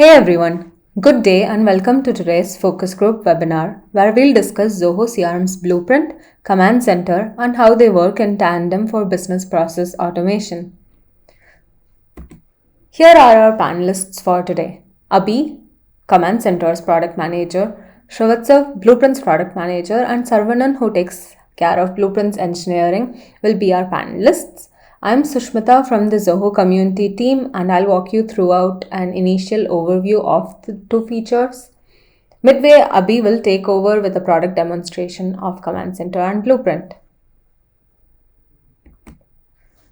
Hey everyone, good day and welcome to today's focus group webinar where we'll discuss Zoho CRM's Blueprint, CommandCenter and how they work in tandem for business process automation. Here are our panelists for today. Abhi, CommandCenter's product manager, Shrivatsa, Blueprint's product manager and Sarvanan, who takes care of Blueprint's engineering, will be our panelists. I'm Sushmita from the Zoho community team and I'll walk you throughout an initial overview of the two features. Midway, Abhi will take over with a product demonstration of CommandCenter and Blueprint.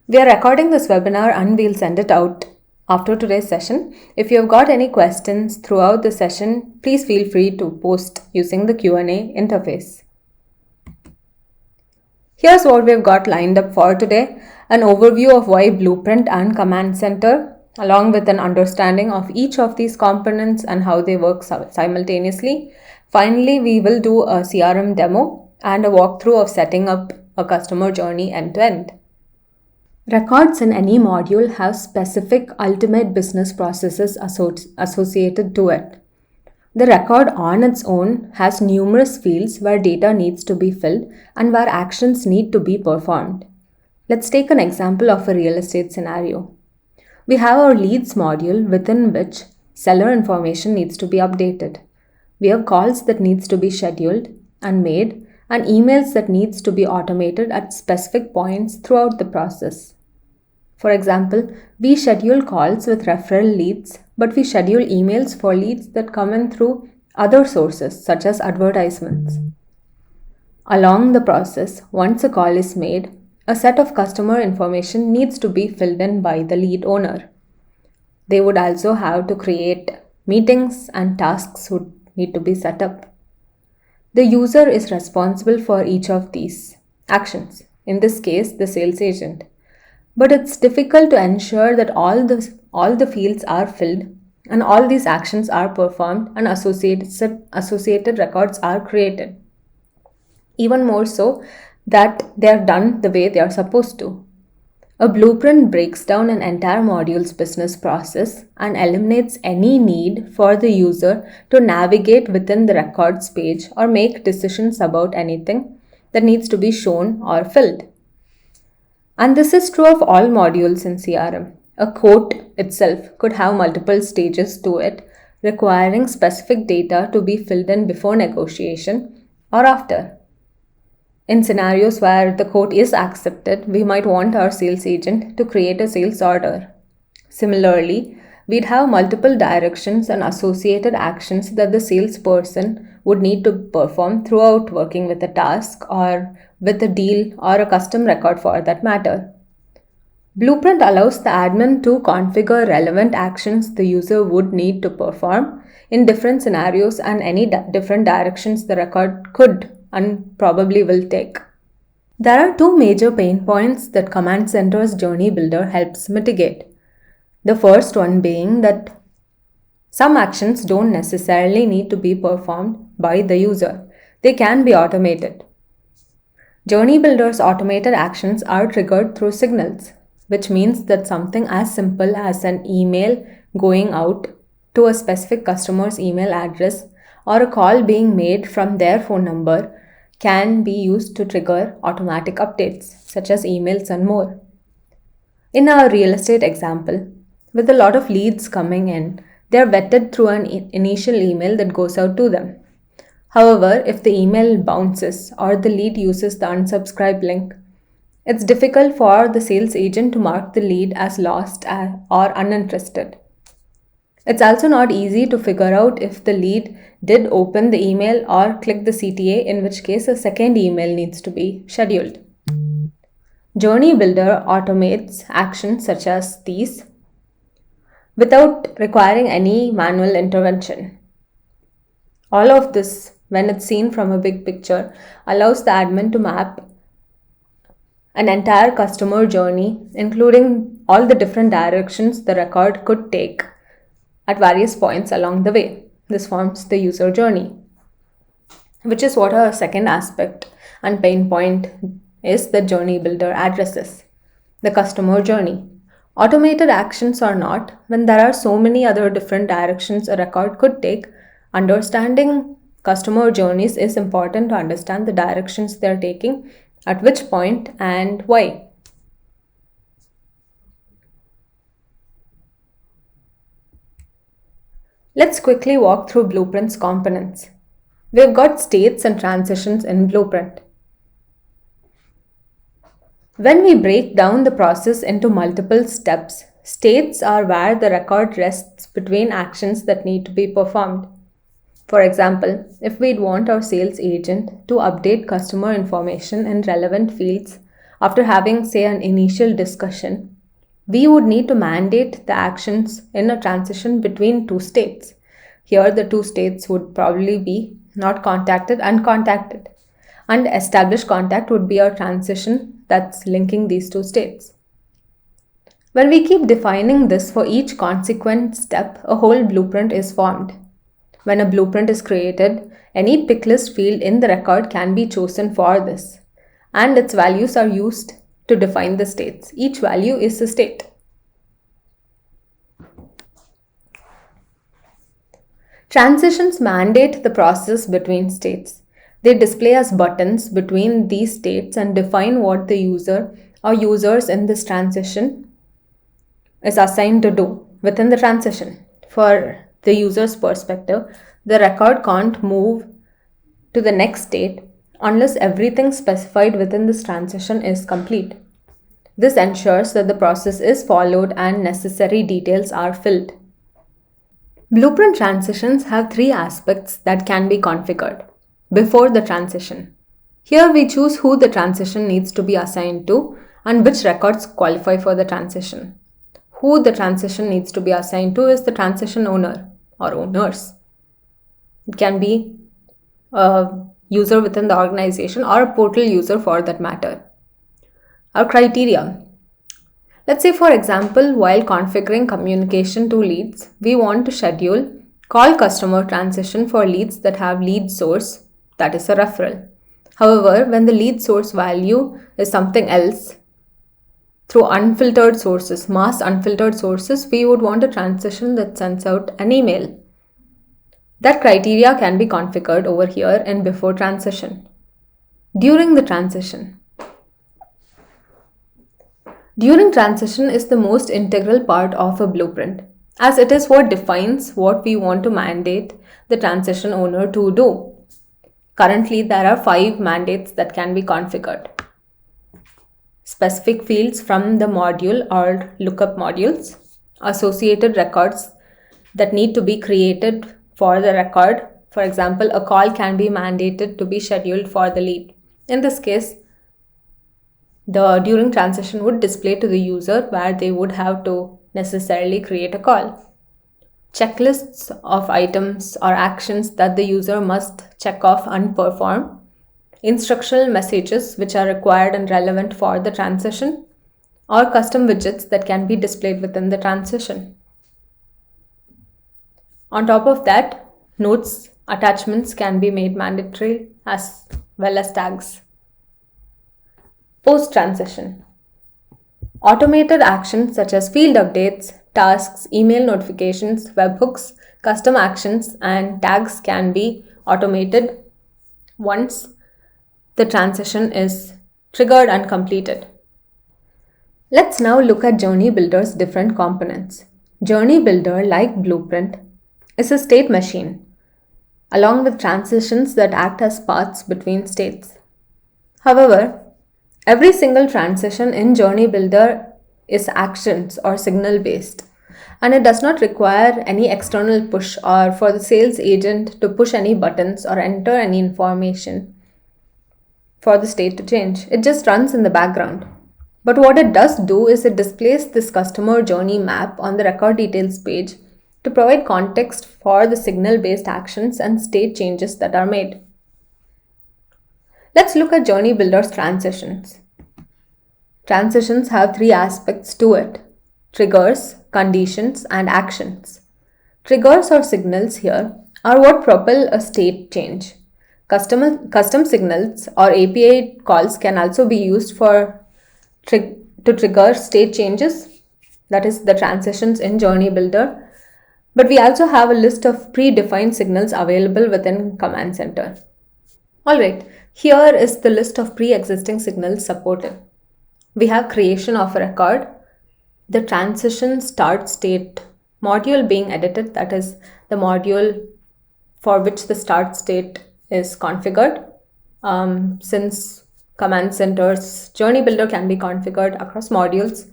We are recording this webinar and we'll send it out after today's session. If you have got any questions throughout the session, please feel free to post using the Q&A interface. Here's what we've got lined up for today. An overview of why Blueprint and CommandCenter, along with an understanding of each of these components and how they work simultaneously. Finally, we will do a CRM demo and a walkthrough of setting up a customer journey end-to-end. Records in any module have specific ultimate business processes associated to it. The record on its own has numerous fields where data needs to be filled and where actions need to be performed. Let's take an example of a real estate scenario. We have our leads module within which seller information needs to be updated. We have calls that needs to be scheduled and made and emails that needs to be automated at specific points throughout the process. For example, we schedule calls with referral leads, but we schedule emails for leads that come in through other sources such as advertisements. Along the process, once a call is made, a set of customer information needs to be filled in by the lead owner. They would also have to create meetings and tasks would need to be set up. The user is responsible for each of these actions, in this case, the sales agent. But it's difficult to ensure that all the fields are filled and all these actions are performed and associated records are created. Even more so, that they are done the way they are supposed to. A blueprint breaks down an entire module's business process and eliminates any need for the user to navigate within the records page or make decisions about anything that needs to be shown or filled. And this is true of all modules in CRM. A quote itself could have multiple stages to it, requiring specific data to be filled in before negotiation or after. In scenarios where the quote is accepted, we might want our sales agent to create a sales order. Similarly, we'd have multiple directions and associated actions that the salesperson would need to perform throughout working with a task or with a deal or a custom record for that matter. Blueprint allows the admin to configure relevant actions the user would need to perform in different scenarios and any different directions the record could and probably will take. There are two major pain points that CommandCenter's Journey Builder helps mitigate. The first one being that some actions don't necessarily need to be performed by the user. They can be automated. Journey Builder's automated actions are triggered through signals, which means that something as simple as an email going out to a specific customer's email address or a call being made from their phone number can be used to trigger automatic updates, such as emails and more. In our real estate example, with a lot of leads coming in, they are vetted through an initial email that goes out to them. However, if the email bounces or the lead uses the unsubscribe link, it's difficult for the sales agent to mark the lead as lost or uninterested. It's also not easy to figure out if the lead did open the email or click the CTA, in which case a second email needs to be scheduled. Journey Builder automates actions such as these without requiring any manual intervention. All of this, when it's seen from a big picture, allows the admin to map an entire customer journey, including all the different directions the record could take at various points along the way. This forms the user journey, which is what our second aspect and pain point is that Journey Builder addresses, the customer journey. Automated actions or not, when there are so many other different directions a record could take, understanding customer journeys is important to understand the directions they are taking, at which point, and why. Let's quickly walk through Blueprint's components. We've got states and transitions in Blueprint. When we break down the process into multiple steps, states are where the record rests between actions that need to be performed. For example, if we'd want our sales agent to update customer information in relevant fields after having, say, an initial discussion, we would need to mandate the actions in a transition between two states. Here, the two states would probably be not contacted and contacted, and established contact would be our transition that's linking these two states. When we keep defining this for each consequent step, a whole blueprint is formed. When a blueprint is created, any pick list field in the record can be chosen for this, and its values are used to define the states. Each value is a state. Transitions mandate the process between states. They display as buttons between these states and define what the user or users in this transition is assigned to do within the transition. For the user's perspective, the record can't move to the next state unless everything specified within this transition is complete. This ensures that the process is followed and necessary details are filled. Blueprint transitions have three aspects that can be configured before the transition. Here we choose who the transition needs to be assigned to and which records qualify for the transition. Who the transition needs to be assigned to is the transition owner or owners. It can be a user within the organization or a portal user for that matter. Our criteria. Let's say, for example, while configuring communication to leads, we want to schedule call customer transition for leads that have lead source, that is a referral. However, when the lead source value is something else, through unfiltered sources, mass unfiltered sources, we would want a transition that sends out an email. That criteria can be configured over here in before transition. During the transition. During transition is the most integral part of a blueprint, as it is what defines what we want to mandate the transition owner to do. Currently, there are 5 mandates that can be configured. Specific fields from the module or lookup modules, associated records that need to be created for the record. For example, a call can be mandated to be scheduled for the lead. In this case, the during transition would display to the user where they would have to necessarily create a call. Checklists of items or actions that the user must check off and perform. Instructional messages which are required and relevant for the transition, or custom widgets that can be displayed within the transition. On top of that, notes, attachments can be made mandatory as well as tags. Post-transition. Automated actions such as field updates, tasks, email notifications, webhooks, custom actions, and tags can be automated once the transition is triggered and completed. Let's now look at Journey Builder's different components. Journey Builder, like Blueprint, is a state machine, along with transitions that act as paths between states. However, every single transition in Journey Builder is actions or signal based, and it does not require any external push or for the sales agent to push any buttons or enter any information for the state to change. It just runs in the background. But what it does do is it displays this customer journey map on the record details page to provide context for the signal based actions and state changes that are made. Let's look at Journey Builder's transitions. Transitions have 3 aspects to it: triggers, conditions, and actions. Triggers or signals here are what propel a state change. Custom signals or API calls can also be used to trigger state changes. that is the transitions in Journey Builder. But we also have a list of predefined signals available within Command Center. Alright, here is the list of pre-existing signals supported. We have creation of a record, the transition start state module being edited, that is the module for which the start state is configured. Since Command Center's Journey Builder can be configured across modules,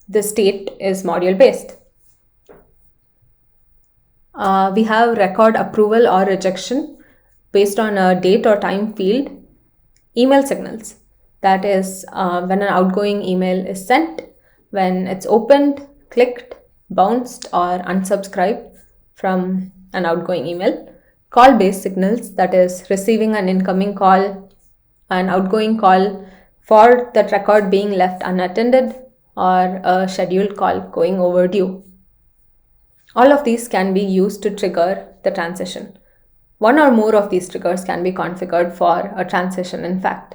the state is module based. We have record approval or rejection based on a date or time field. Email signals, that is when an outgoing email is sent, when it's opened, clicked, bounced, or unsubscribed from an outgoing email. Call-based signals, that is receiving an incoming call, an outgoing call for that record being left unattended, or a scheduled call going overdue. All of these can be used to trigger the transition. One or more of these triggers can be configured for a transition, in fact.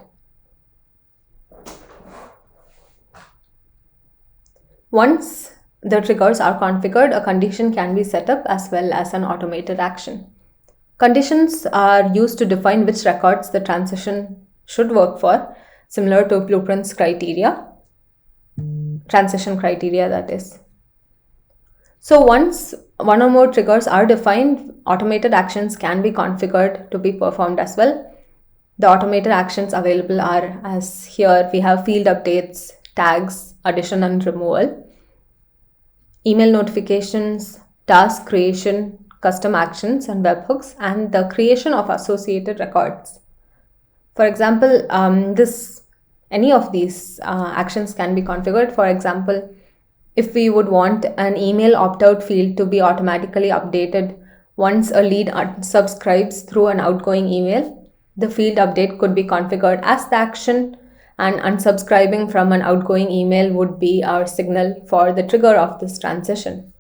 Once the triggers are configured, a condition can be set up as well as an automated action. Conditions are used to define which records the transition should work for, similar to Blueprint's criteria, transition criteria, that is. So once one or more triggers are defined, automated actions can be configured to be performed as well. The automated actions available are, as here we have field updates, tags, addition and removal, email notifications, task creation, custom actions and webhooks, and the creation of associated records. For example, any of these actions can be configured. For example, if we would want an email opt-out field to be automatically updated once a lead unsubscribes through an outgoing email, the field update could be configured as the action, and unsubscribing from an outgoing email would be our signal for the trigger of this transition.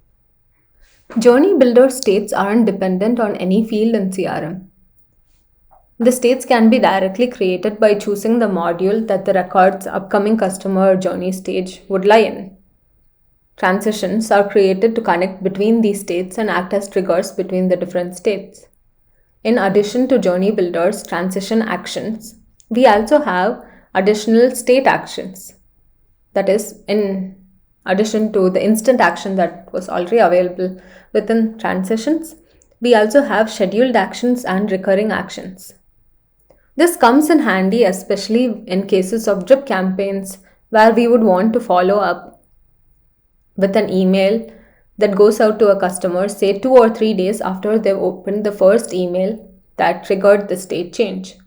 Journey Builder states aren't dependent on any field in CRM. The states can be directly created by choosing the module that the record's upcoming customer journey stage would lie in. Transitions are created to connect between these states and act as triggers between the different states. In addition to Journey Builder's transition actions, we also have additional state actions. That is, in addition to the instant action that was already available within transitions, we also have scheduled actions and recurring actions. This comes in handy especially in cases of drip campaigns where we would want to follow up with an email that goes out to a customer, say 2 or 3 days after they've opened the first email that triggered the state change.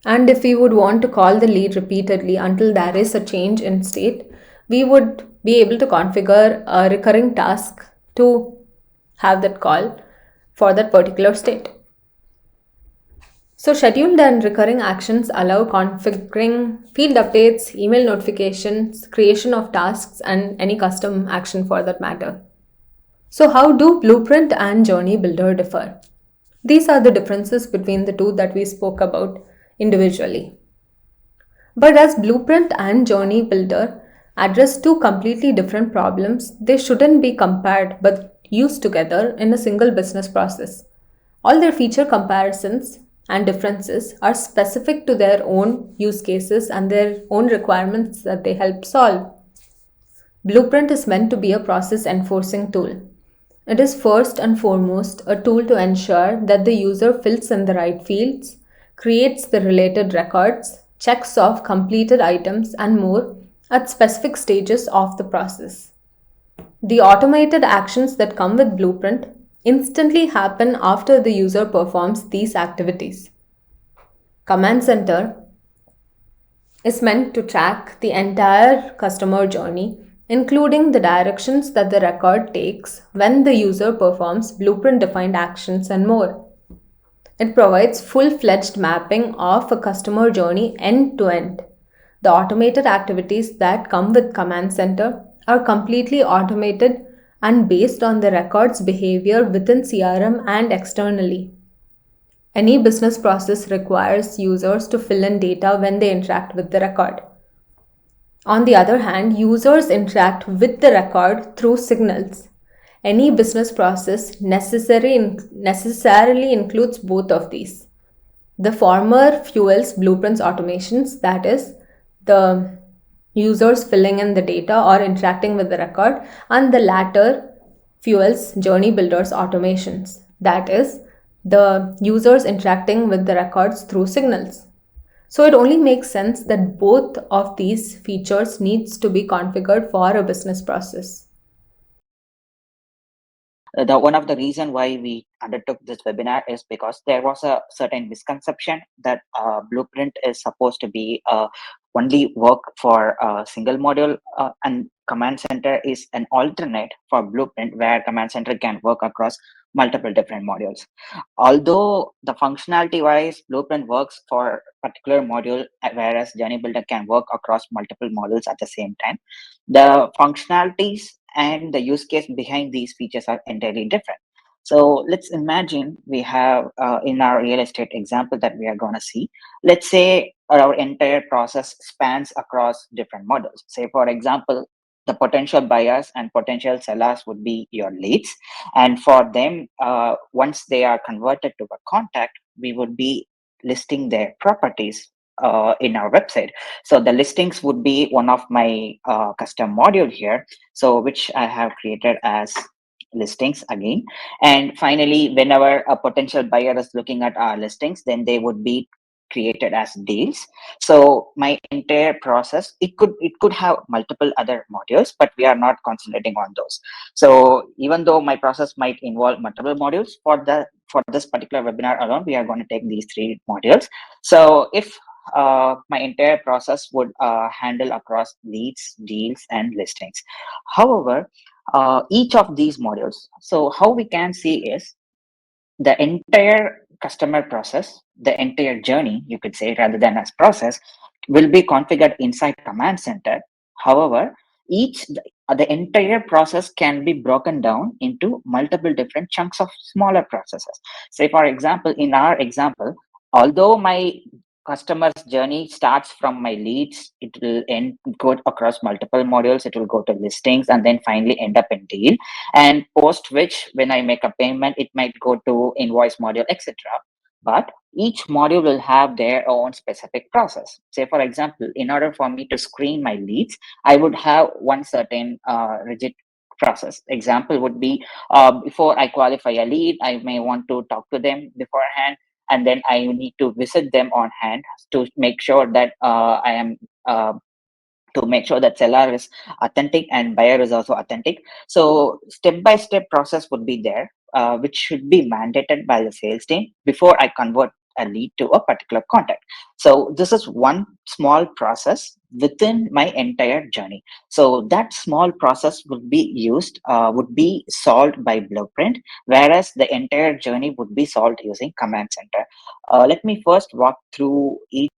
And if we would want to call the lead repeatedly until there is a change in state, we would be able to configure a recurring task to have that call for that particular state. So scheduled and recurring actions allow configuring field updates, email notifications, creation of tasks, and any custom action for that matter. So how do Blueprint and Journey Builder differ? These are the differences between the two that we spoke about individually. But as Blueprint and Journey Builder address two completely different problems, they shouldn't be compared but used together in a single business process. All their feature comparisons and differences are specific to their own use cases and their own requirements that they help solve. Blueprint is meant to be a process enforcing tool. It is first and foremost a tool to ensure that the user fills in the right fields, creates the related records, checks off completed items, and more at specific stages of the process. The automated actions that come with Blueprint instantly happen after the user performs these activities. Command Center is meant to track the entire customer journey, including the directions that the record takes when the user performs Blueprint-defined actions and more. It provides full-fledged mapping of a customer journey end-to-end. The automated activities that come with Command Center are completely automated and based on the record's behavior within CRM and externally. Any business process requires users to fill in data when they interact with the record. On the other hand, users interact with the record through signals. Any business process necessarily includes both of these. The former fuels Blueprint's automations, that is, the users filling in the data or interacting with the record, and the latter fuels Journey Builder's automations, that is, the users interacting with the records through signals. So it only makes sense that both of these features needs to be configured for a business process. The one of the reason why we undertook this webinar is because there was a certain misconception that Blueprint is supposed to be only work for a single module, and Command Center is an alternate for Blueprint, where Command Center can work across multiple different modules. Although the functionality wise, Blueprint works for particular module, whereas Journey Builder can work across multiple modules at the same time, the functionalities and the use case behind these features are entirely different. So let's imagine we have in our real estate example that we are going to see, let's say our entire process spans across different modules. Say, for example, the potential buyers and potential sellers would be your leads. And for them, once they are converted to a contact, we would be listing their properties in our website. So the listings would be one of my custom module here, so which I have created as listings again. And finally, whenever a potential buyer is looking at our listings, then they would be created as deals. So my entire process, it could have multiple other modules, but we are not concentrating on those. So even though my process might involve multiple modules, for this particular webinar alone, we are going to take these three modules. So if my entire process would handle across leads, deals, and listings. However, each of these modules, so how we can see is the entire customer process, the entire journey, you could say, rather than as process, will be configured inside Command Center. However, the entire process can be broken down into multiple different chunks of smaller processes. Say, for example, in our example, although my customer's journey starts from my leads, it will end go across multiple modules, it will go to listings, and then finally end up in deal, and post which, when I make a payment, it might go to invoice module, etc. But each module will have their own specific process. Say, for example, in order for me to screen my leads, I would have one certain rigid process. Example would be, before I qualify a lead, I may want to talk to them beforehand, and then I need to visit them on hand to make sure that I am to make sure that seller is authentic and buyer is also authentic. So step by step process would be there, which should be mandated by the sales team before I convert a lead to a particular contact. So this is one small process within my entire journey. So that small process would be solved by Blueprint, whereas the entire journey would be solved using Command Center. Let me first walk through each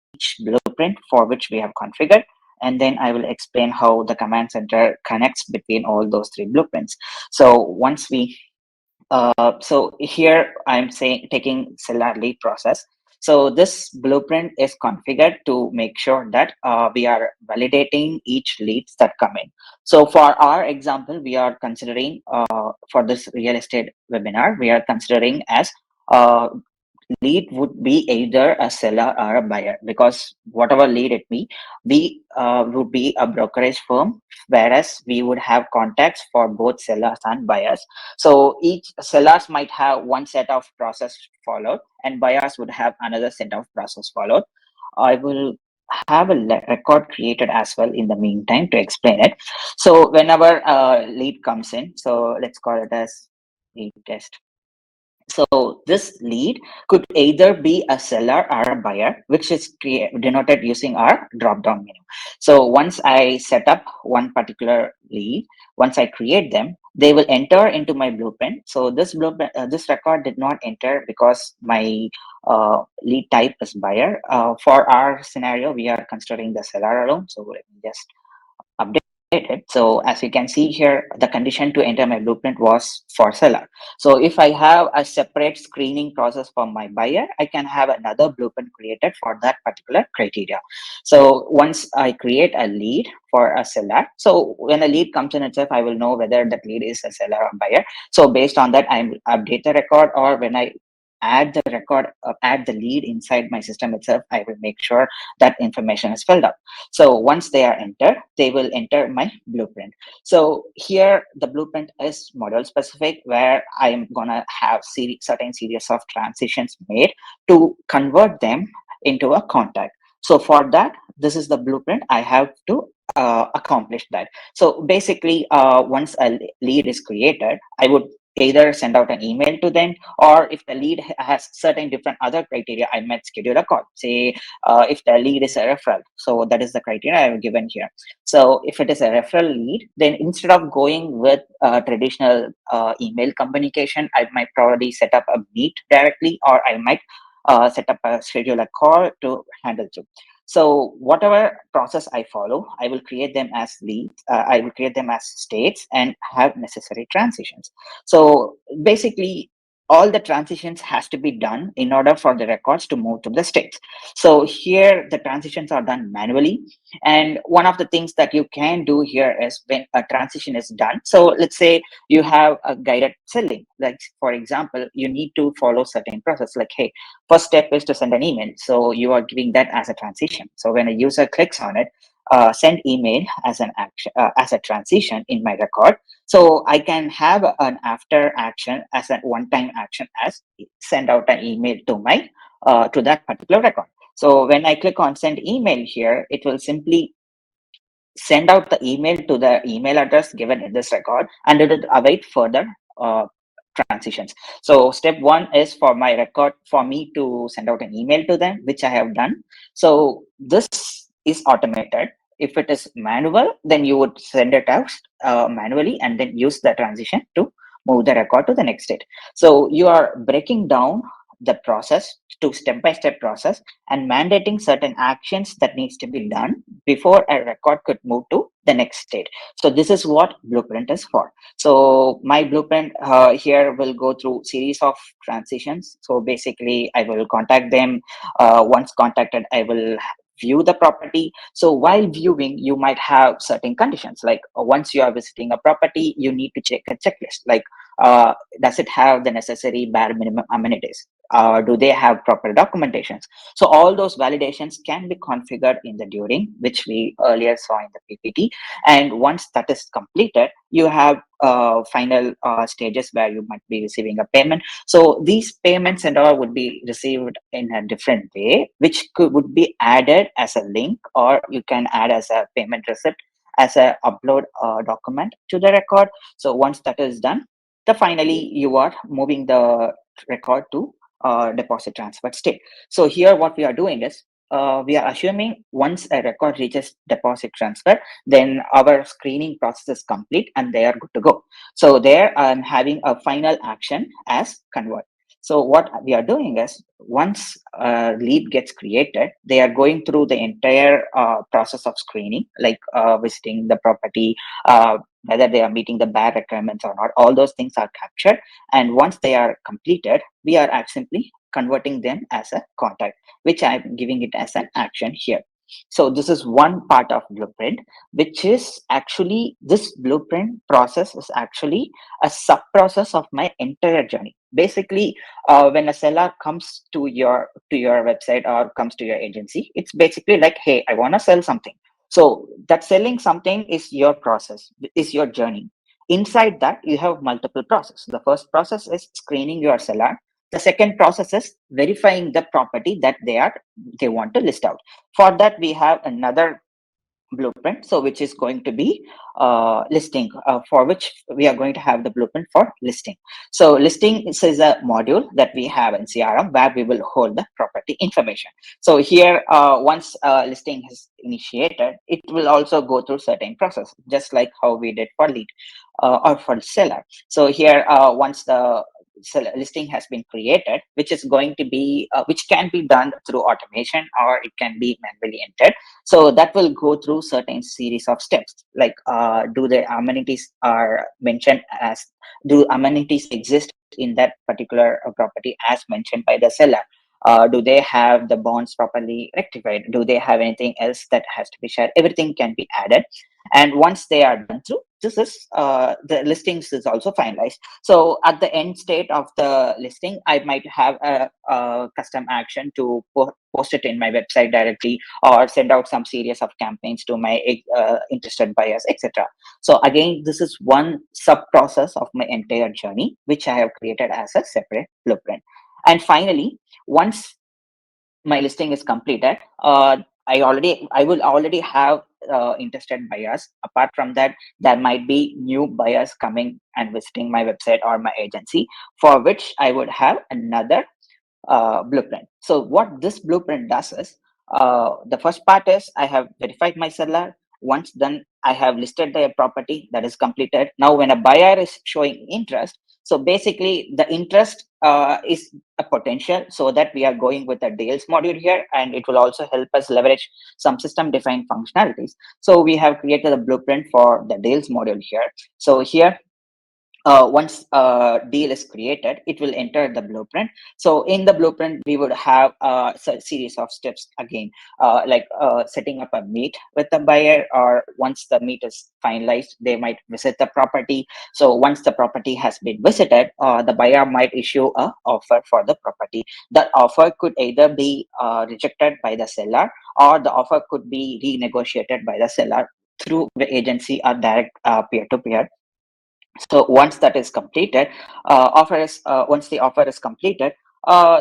blueprint for which we have configured, and then I will explain how the Command Center connects between all those three blueprints. So once we, so here I'm saying taking seller lead process. So this blueprint is configured to make sure that we are validating each leads that come in. So for our example, we are considering for this real estate webinar, we are considering as uh, lead would be either a seller or a buyer, because whatever lead it be, we would be a brokerage firm, whereas we would have contacts for both sellers and buyers. So each sellers might have one set of process followed, and buyers would have another set of process followed. I will have a record created as well in the meantime to explain it. So whenever a lead comes in, so let's call it as lead test. So this lead could either be a seller or a buyer, which is denoted using our drop-down menu. So once I set up one particular lead, once I create them, they will enter into my blueprint. So this blueprint, this record did not enter because my lead type is buyer. For our scenario, we are considering the seller alone. So let me just update. So as you can see here, the condition to enter my blueprint was for seller. So if I have a separate screening process for my buyer, I can have another blueprint created for that particular criteria. So once I create a lead for a seller, so when a lead comes in itself, I will know whether that lead is a seller or buyer. So based on that, I update the record, or when I add the record, add the lead inside my system itself, I will make sure that information is filled up. So once they are entered, they will enter my blueprint. So here the blueprint is model specific, where I am gonna have certain series of transitions made to convert them into a contact. So for that, this is the blueprint I have to accomplish that. So basically, once a lead is created, I would either send out an email to them, or if the lead has certain different other criteria, I might schedule a call. Say if the lead is a referral, so that is the criteria I have given here. So if it is a referral lead, then instead of going with traditional email communication, I might probably set up a meet directly, or I might set up a schedule a call to handle through. So whatever process I follow, I will create them as leads, I will create them as states and have necessary transitions. So basically, all the transitions has to be done in order for the records to move to the states. So here the transitions are done manually. And one of the things that you can do here is when a transition is done. So let's say you have a guided selling, like for example, you need to follow certain process, like, hey, first step is to send an email. So you are giving that as a transition. So when a user clicks on it, send email as an action, as a transition in my record. So I can have an after action as a one-time action, as send out an email to my to that particular record. So when I click on send email here, it will simply send out the email to the email address given in this record, and it will await further uh, transitions. So step one is for my record, for me to send out an email to them, which I have done. So this is automated. If it is manual, then you would send it out manually and then use the transition to move the record to the next state. So you are breaking down the process to step-by-step process and mandating certain actions that needs to be done before a record could move to the next state. So this is what blueprint is for. So my blueprint here will go through series of transitions. So basically, I will contact them. Once contacted, I will view the property. So while viewing, you might have certain conditions, like once you are visiting a property, you need to check a checklist, like does it have the necessary bare minimum amenities? Do they have proper documentations? So all those validations can be configured in the during, which we earlier saw in the PPT. And once that is completed, you have final stages where you might be receiving a payment. So these payments and all would be received in a different way, which would be added as a link, or you can add as a payment receipt as a upload document to the record. So once that is done, the finally you are moving the record to deposit transfer state. So here what we are doing is we are assuming once a record reaches deposit transfer, then our screening process is complete and they are good to go. So there I'm having a final action as convert. So what we are doing is once a lead gets created, they are going through the entire process of screening, like visiting the property, whether they are meeting the bare requirements or not. All those things are captured. And once they are completed, we are simply converting them as a contact, which I'm giving it as an action here. So this is one part of blueprint, which is actually this blueprint process is actually a sub process of my entire journey. Basically, when a seller comes to your website or comes to your agency, it's basically like, hey, I want to sell something. So that selling something is your process, is your journey. Inside that, you have multiple processes. The first process is screening your seller. The second process is verifying the property that they want to list out. For that, we have another blueprint, so which is going to be listing, for which we are going to have the blueprint for listing. So listing is a module that we have in CRM where we will hold the property information. So here, once listing is initiated, it will also go through certain process, just like how we did for lead or for seller. So here, once the listing has been created, which is going to be which can be done through automation or it can be manually entered. So that will go through certain series of steps, like do the amenities are mentioned as do amenities exist in that particular property as mentioned by the seller. Do they have the bonds properly rectified? Do they have anything else that has to be shared? Everything can be added. And once they are done through, this is the listings is also finalized. So at the end state of the listing, I might have a custom action to post it in my website directly, or send out some series of campaigns to my interested buyers, etc. So again, this is one sub process of my entire journey, which I have created as a separate blueprint. And finally, once my listing is completed, I will already have interested buyers. Apart from that, there might be new buyers coming and visiting my website or my agency, for which I would have another blueprint. So what this blueprint does is, the first part is I have verified my seller. Once done, I have listed their property, that is completed. Now when a buyer is showing interest, so basically the interest is a potential, so that we are going with the deals module here, and it will also help us leverage some system defined functionalities. So we have created a blueprint for the deals module here. So here, once a deal is created, it will enter the blueprint. So in the blueprint, we would have a series of steps again, like setting up a meet with the buyer, or once the meet is finalized, they might visit the property. So once the property has been visited, the buyer might issue a offer for the property. That offer could either be rejected by the seller, or the offer could be renegotiated by the seller through the agency or direct peer-to-peer. So once that is completed, once the offer is completed,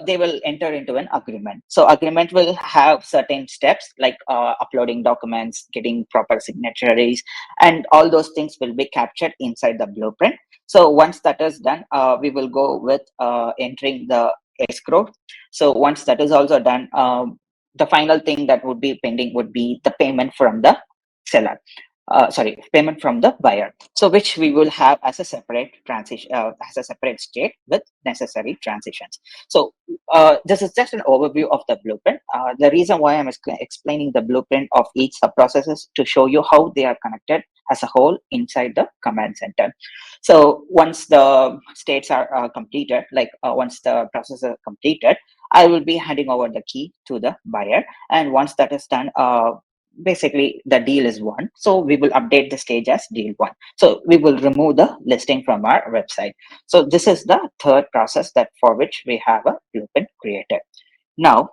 they will enter into an agreement. So agreement will have certain steps, like uploading documents, getting proper signatories, and all those things will be captured inside the blueprint. So once that is done, we will go with entering the escrow. So once that is also done, the final thing that would be pending would be the payment from the seller. Payment from the buyer. So which we will have as a separate transition, as a separate state with necessary transitions. So this is just an overview of the blueprint. The reason why I'm explaining the blueprint of each sub-process is to show you how they are connected as a whole inside the command center. So once the states are completed, like once the process is completed, I will be handing over the key to the buyer. And once that is done, basically the deal is won. So we will update the stage as deal one. So we will remove the listing from our website. So this is the third process that for which we have a blueprint created. Now,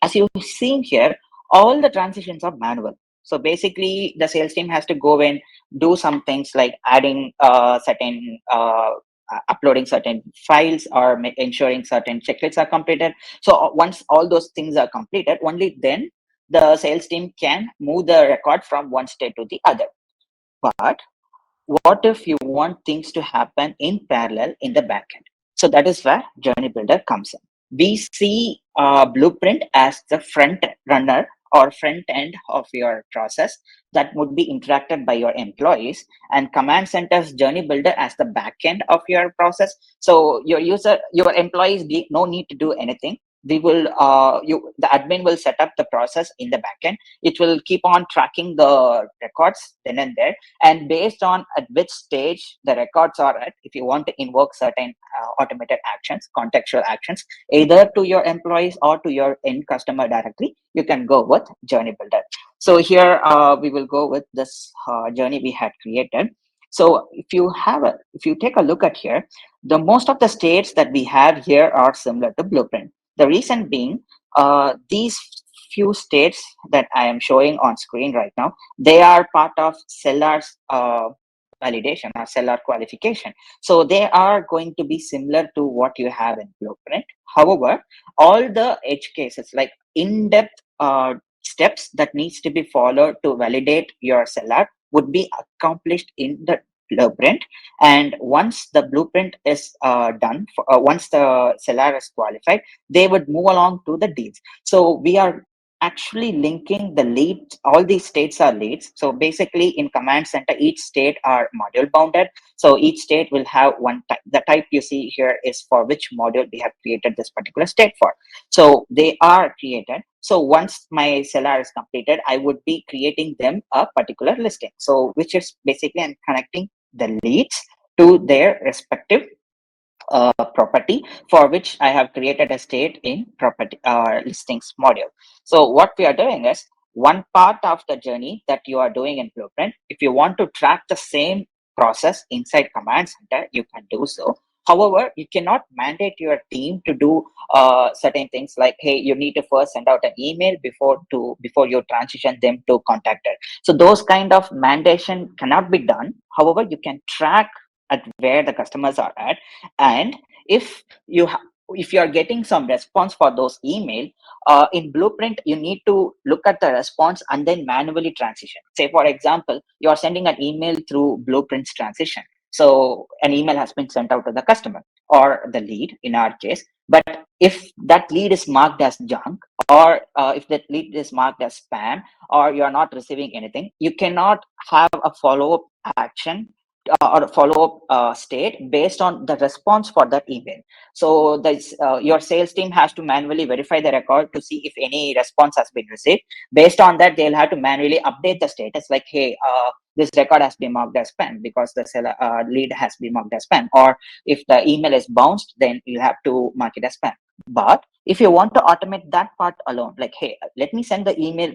as you've seen here, all the transitions are manual. So basically the sales team has to go and do some things like adding certain uploading certain files, or ensuring certain checklists are completed. So once all those things are completed, only then the sales team can move the record from one state to the other. But what if you want things to happen in parallel in the backend? So that is where Journey Builder comes in. We see Blueprint as the front runner or front end of your process that would be interacted by your employees, and Command Center's Journey Builder as the back end of your process. So your employees no need to do anything. We will the admin will set up the process in the backend. It will keep on tracking the records then and there, and based on at which stage the records are at, if you want to invoke certain automated actions, contextual actions, either to your employees or to your end customer directly, you can go with Journey Builder. So here we will go with this journey we had created. So if you take a look at here, the most of the states that we have here are similar to Blueprint. The reason being, these few states that I am showing on screen right now, they are part of seller's validation or seller qualification. So they are going to be similar to what you have in Blueprint. However, all the edge cases, like in-depth steps that needs to be followed to validate your seller, would be accomplished in the Blueprint. And once the Blueprint is done, once the seller is qualified, they would move along to the deals. So we are actually linking the leads. All these states are leads. So basically in command center, each state are module bounded. So each state will have one type. The type you see here is for which module we have created this particular state for. So they are created. So once my seller is completed, I would be creating them a particular listing. So which is basically I'm connecting the leads to their respective property for which I have created a state in property listings module. So what we are doing is one part of the journey that you are doing in Blueprint. If you want to track the same process inside Command Center, you can do so. However, you cannot mandate your team to do certain things like, hey, you need to first send out an email before you transition them to contacted. So those kind of mandation cannot be done. However, you can track at where the customers are at, and if if you are getting some response for those email in Blueprint, you need to look at the response and then manually transition. Say for example, you are sending an email through Blueprint's transition, so an email has been sent out to the customer or the lead in our case. But if that lead is marked as junk, or if that lead is marked as spam, or you are not receiving anything, you cannot have a follow-up action or follow-up state based on the response for that email. So your sales team has to manually verify the record to see if any response has been received. Based on that, they'll have to manually update the status like, hey, this record has been marked as spam because the seller lead has been marked as spam. Or if the email is bounced, then you have to mark it as spam. But if you want to automate that part alone, like, hey, let me send the email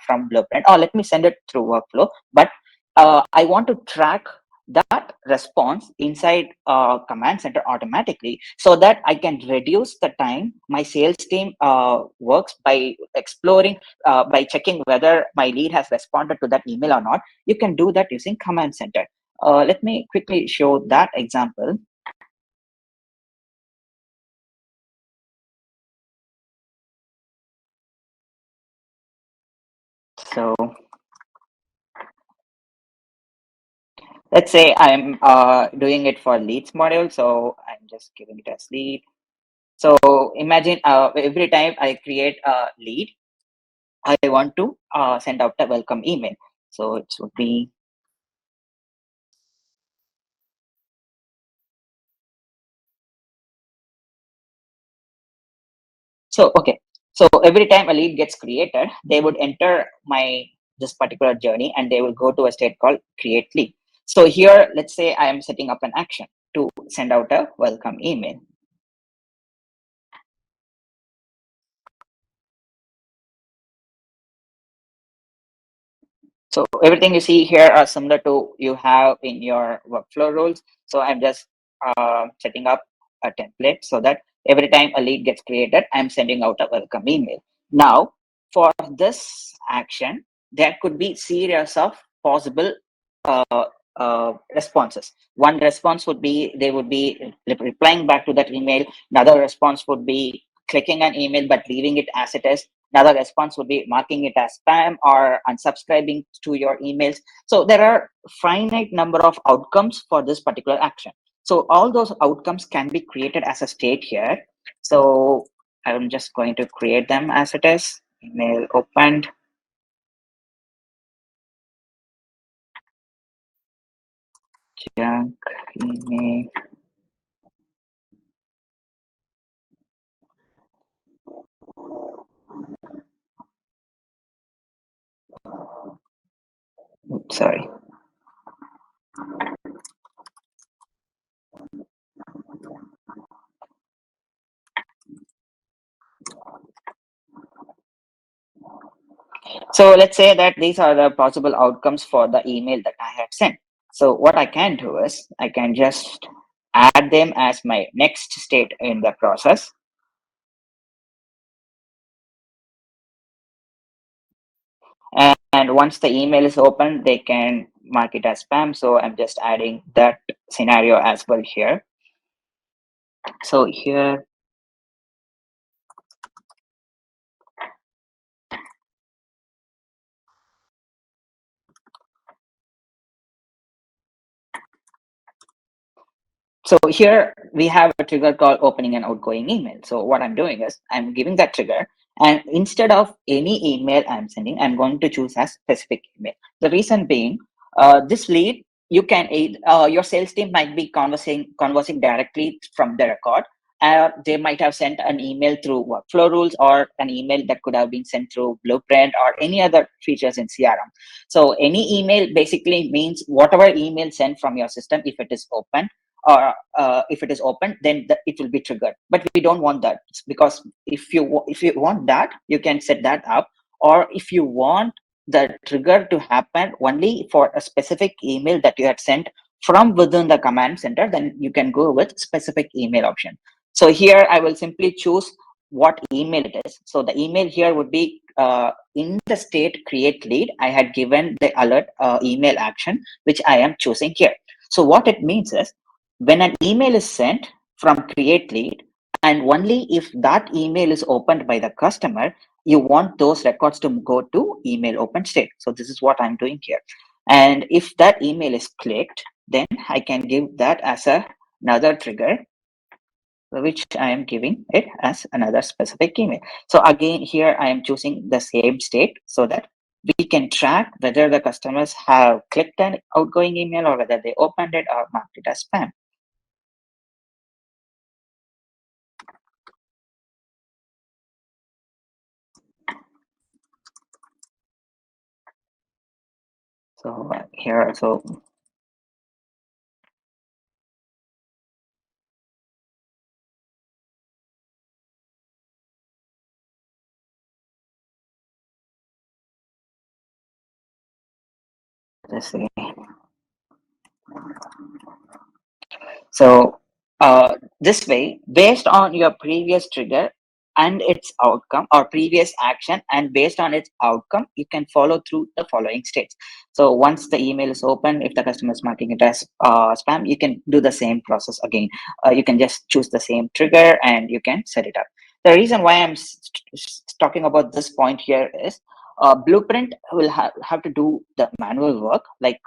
from Blueprint, or let me send it through workflow, but I want to track that response inside command center automatically, so that I can reduce the time my sales team works by exploring, by checking whether my lead has responded to that email or not. You can do that using command center. Let me quickly show that example. So let's say I'm doing it for leads module, so I'm just giving it as lead. So imagine every time I create a lead, I want to send out a welcome email. So it would be, so okay. So every time a lead gets created, they would enter this particular journey and they will go to a state called create lead. So here, let's say I am setting up an action to send out a welcome email. So everything you see here are similar to you have in your workflow rules. So I'm just setting up a template so that every time a lead gets created, I'm sending out a welcome email. Now, for this action, there could be series of possible responses. One response would be they would be replying back to that email. Another response would be clicking an email but leaving it as it is. Another response would be marking it as spam or unsubscribing to your emails. So there are finite number of outcomes for this particular action. So all those outcomes can be created as a state here. So I'm just going to create them as it is. Email opened. Junk email. Oops, sorry. So let's say that these are the possible outcomes for the email that I have sent. So what I can do is I can just add them as my next state in the process. And once the email is open, they can mark it as spam. So I'm just adding that scenario as well here. So here, so here we have a trigger called opening an outgoing email. So what I'm doing is I'm giving that trigger And instead of any email I'm sending, I'm going to choose as specific email. The reason being, this lead, you can your sales team might be conversing directly from the record. They might have sent an email through workflow rules, or an email that could have been sent through Blueprint or any other features in CRM. So any email basically means whatever email sent from your system, if it is open, or if it is open, then it will be triggered. But we don't want that, because if you want that, you can set that up. Or if you want the trigger to happen only for a specific email that you had sent from within the command center, then you can go with specific email option. So here I will simply choose what email it is. So the email here would be in the state create lead, I had given the alert email action, which I am choosing here. So what it means is, when an email is sent from create lead, and only if that email is opened by the customer, you want those records to go to email open state. So this is what I'm doing here. And if that email is clicked, then I can give that as another trigger, which I am giving it as another specific email. So again, here I am choosing the same state, so that we can track whether the customers have clicked an outgoing email, or whether they opened it or marked it as spam. So here, so let's see. So this way, based on your previous trigger and its outcome, or previous action, and based on its outcome, you can follow through the following steps. So once the email is open, if the customer is marking it as spam, you can do the same process again. You can just choose the same trigger and you can set it up. The reason why I'm talking about this point here is, Blueprint will have to do the manual work, like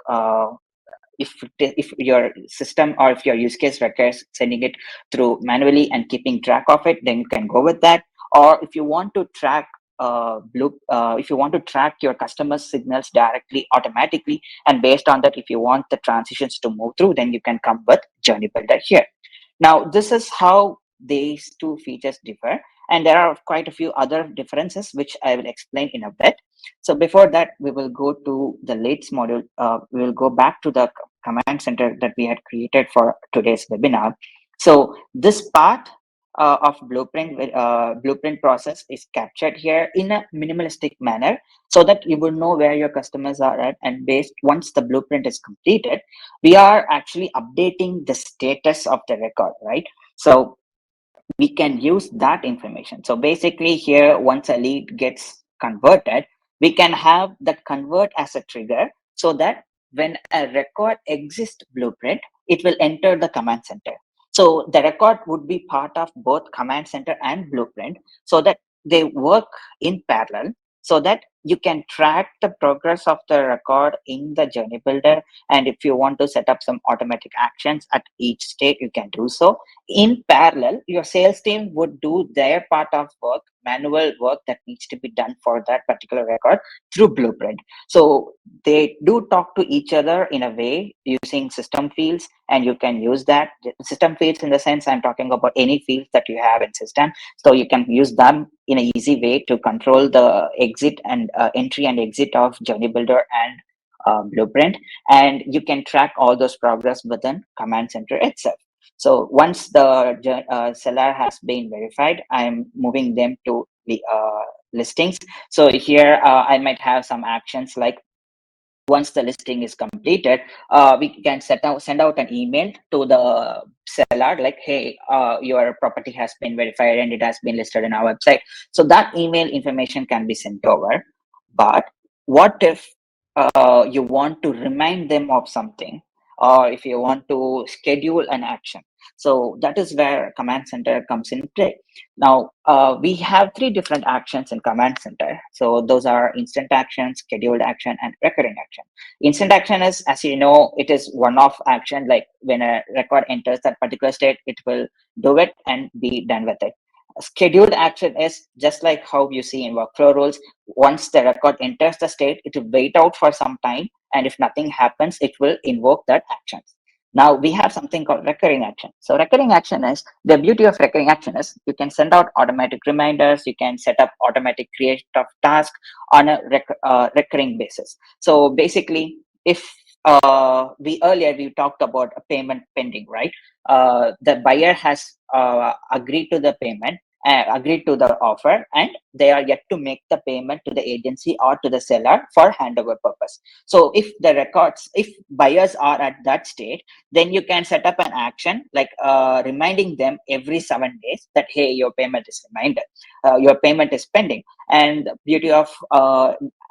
if your system or if your use case requires sending it through manually and keeping track of it, then you can go with that. Or if you want to track if you want to track your customers signals directly automatically, and based on that, if you want the transitions to move through, then you can come with journey builder here. Now this is how these two features differ, and there are quite a few other differences which I will explain in a bit. So before that, we will go to the leads module. We will go back to the command center that we had created for today's webinar. So this part of blueprint process is captured here in a minimalistic manner, so that you will know where your customers are at, and based once the blueprint is completed, we are actually updating the status of the record, right? So we can use that information. So basically here, once a lead gets converted, we can have that convert as a trigger, so that when a record exists Blueprint, it will enter the command center. So the record would be part of both command center and Blueprint, so that they work in parallel, so that you can track the progress of the record in the journey builder. And if you want to set up some automatic actions at each state, you can do so. In parallel, your sales team would do their part of work, manual work that needs to be done for that particular record through Blueprint. So they do talk to each other in a way using system fields, and you can use that. System fields, in the sense I'm talking about any fields that you have in system. So you can use them in an easy way to control the exit and entry and exit of journey builder and Blueprint, and you can track all those progress within command center itself. So once the seller has been verified, I'm moving them to the listings. So here I might have some actions like, once the listing is completed, we can send out an email to the seller like, hey, your property has been verified and it has been listed in our website. So that email information can be sent over. But what if you want to remind them of something, or if you want to schedule an action? So that is where command center comes in play. Now, we have three different actions in command center. So those are instant action, scheduled action, and recurring action. Instant action is, as you know, it is one-off action. Like when a record enters that particular state, it will do it and be done with it. scheduled action is just like how you see in workflow rules. Once the record enters the state, it will wait out for some time, and if nothing happens, it will invoke that action. Now we have something called recurring action. So recurring action is, the beauty of recurring action is you can send out automatic reminders, you can set up automatic creation of tasks on a recurring basis. So basically, if we earlier we talked about a payment pending, right? The buyer has agreed to the payment, agreed to the offer, and they are yet to make the payment to the agency or to the seller for handover purpose. So if the records, if buyers are at that state, then you can set up an action like reminding them every 7 days that, hey, your payment is reminded, your payment is pending. And the beauty of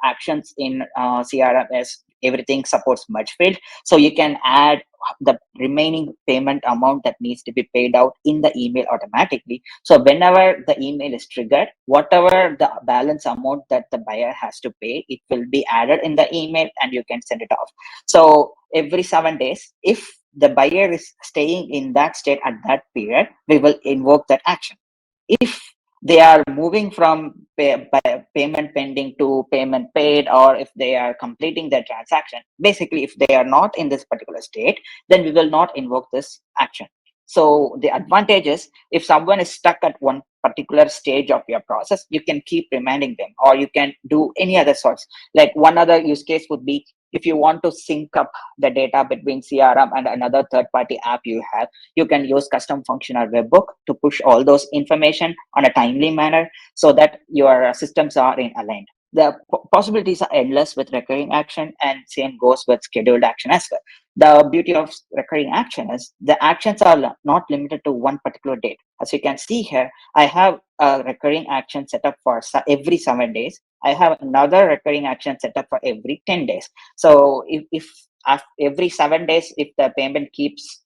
actions in CRM is everything supports merge field, so you can add the remaining payment amount that needs to be paid out in the email automatically. So whenever the email is triggered, whatever the balance amount that the buyer has to pay, it will be added in the email and you can send it off. So every 7 days, if the buyer is staying in that state at that period, we will invoke that action. If they are moving from payment pending to payment paid, or if they are completing their transaction, basically if they are not in this particular state, then we will not invoke this action. So the advantage is, if someone is stuck at one particular stage of your process, you can keep reminding them, or you can do any other sorts. Like one other use case would be, if you want to sync up the data between CRM and another third party app you have, you can use custom function or webhook to push all those information on a timely manner so that your systems are in aligned. The possibilities are endless with recurring action, and same goes with scheduled action as well. The beauty of recurring action is the actions are not limited to one particular date. As you can see here, I have a recurring action set up for every 7 days. I have another recurring action set up for every 10 days. So if every 7 days, if the payment keeps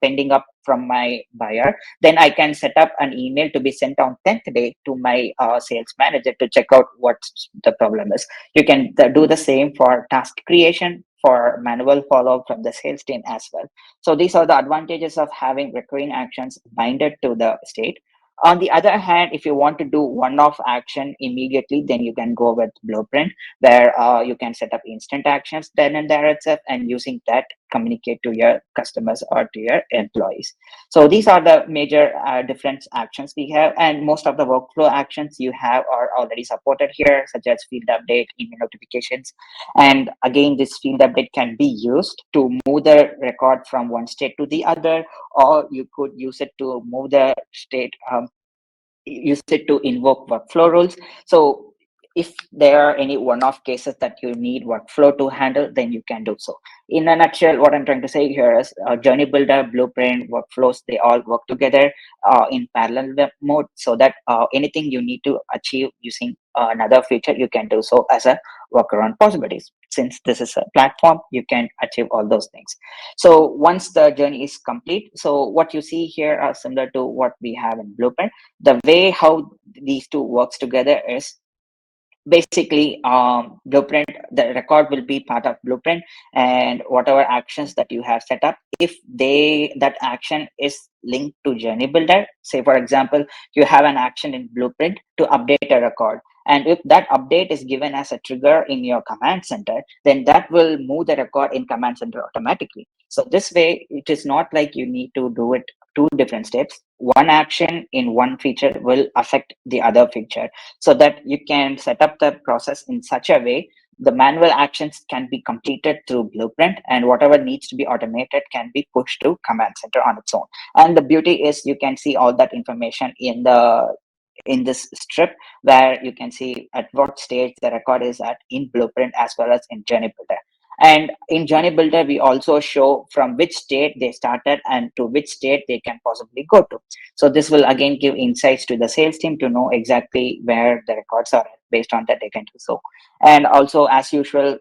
pending up from my buyer, then I can set up an email to be sent on 10th day to my sales manager to check out what the problem is. You can do the same for task creation, for manual follow-up from the sales team as well. So these are the advantages of having recurring actions binded to the state. On the other hand, if you want to do one-off action immediately, then you can go with Blueprint, where you can set up instant actions then and there itself, and using that communicate to your customers or to your employees. So these are the major different actions we have, and most of the workflow actions you have are already supported here, such as field update, email notifications. And again, this field update can be used to move the record from one state to the other, or you could use it to move the state, use it to invoke workflow rules. So if there are any one-off cases that you need workflow to handle, then you can do so. In a nutshell, what I'm trying to say here is Journey Builder, Blueprint, workflows, they all work together in parallel web mode, so that anything you need to achieve using another feature, you can do so as a workaround possibilities. Since this is a platform, you can achieve all those things. So once the journey is complete, so what you see here are similar to what we have in Blueprint. The way how these two works together is basically Blueprint, the record will be part of Blueprint, and whatever actions that you have set up, if that action is linked to Journey Builder, say for example you have an action in Blueprint to update a record, and if that update is given as a trigger in your command center, then that will move the record in command center automatically. So this way, it is not like you need to do it two different steps. One action in one feature will affect the other feature, so that you can set up the process in such a way the manual actions can be completed through Blueprint, and whatever needs to be automated can be pushed to command center on its own. And the beauty is you can see all that information in this strip, where you can see at what stage the record is at in Blueprint as well as in Journey Builder. And in Journey Builder, we also show from which state they started and to which state they can possibly go to. So this will again give insights to the sales team to know exactly where the records are. Based on that, they can do so. And also, as usual,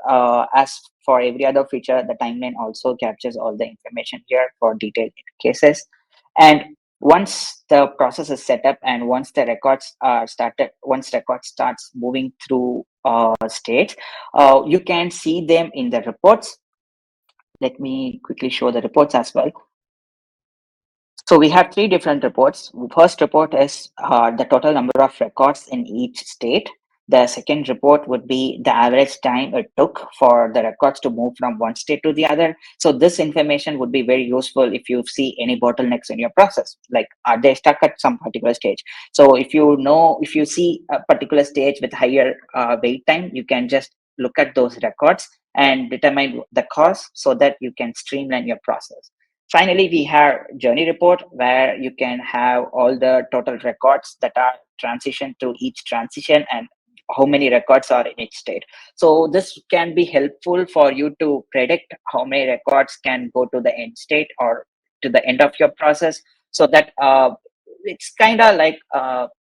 as for every other feature, the timeline also captures all the information here for detailed cases. And once the process is set up, and once the records are started, once record starts moving through states, you can see them in the reports. Let me quickly show the reports as well. So we have three different reports. First report is the total number of records in each state. The second report would be the average time it took for the records to move from one state to the other. So this information would be very useful if you see any bottlenecks in your process, like are they stuck at some particular stage. So if you see a particular stage with higher wait time, you can just look at those records and determine the cause so that you can streamline your process. Finally, we have journey report where you can have all the total records that are transitioned to each transition and how many records are in each state. So this can be helpful for you to predict how many records can go to the end state or to the end of your process, so that it's kind of like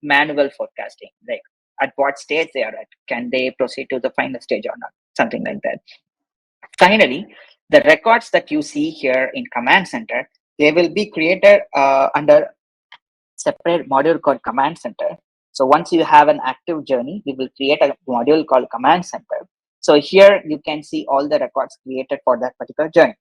manual forecasting, like at what stage they are at, can they proceed to the final stage or not, something like that. Finally, the records that you see here in Command Center, they will be created under separate module called Command Center. So once you have an active journey, we will create a module called Command Center. So here you can see all the records created for that particular journey.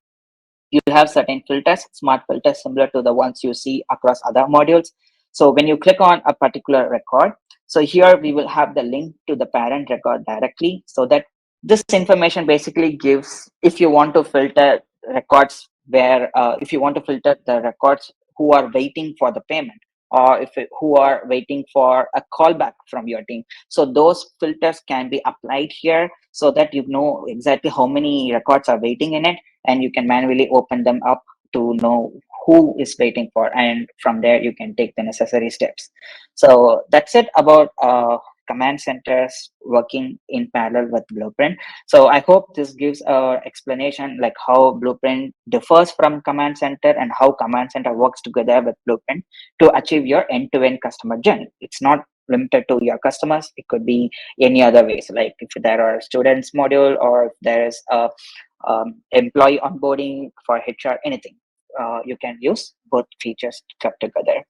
You have certain filters, smart filters similar to the ones you see across other modules. So when you click on a particular record, so here we will have the link to the parent record directly, so that this information basically gives, if you want to filter records where, if you want to filter the records who are waiting for the payment, or if who are waiting for a callback from your team. So those filters can be applied here so that you know exactly how many records are waiting in it, and you can manually open them up to know who is waiting for, and from there you can take the necessary steps. So that's it about command centers working in parallel with Blueprint. So I hope this gives a explanation like how Blueprint differs from command center and how command center works together with Blueprint to achieve your end-to-end customer journey. It's not limited to your customers, it could be any other ways, like if there are students module, or if there is a employee onboarding for HR, anything. You can use both features kept together.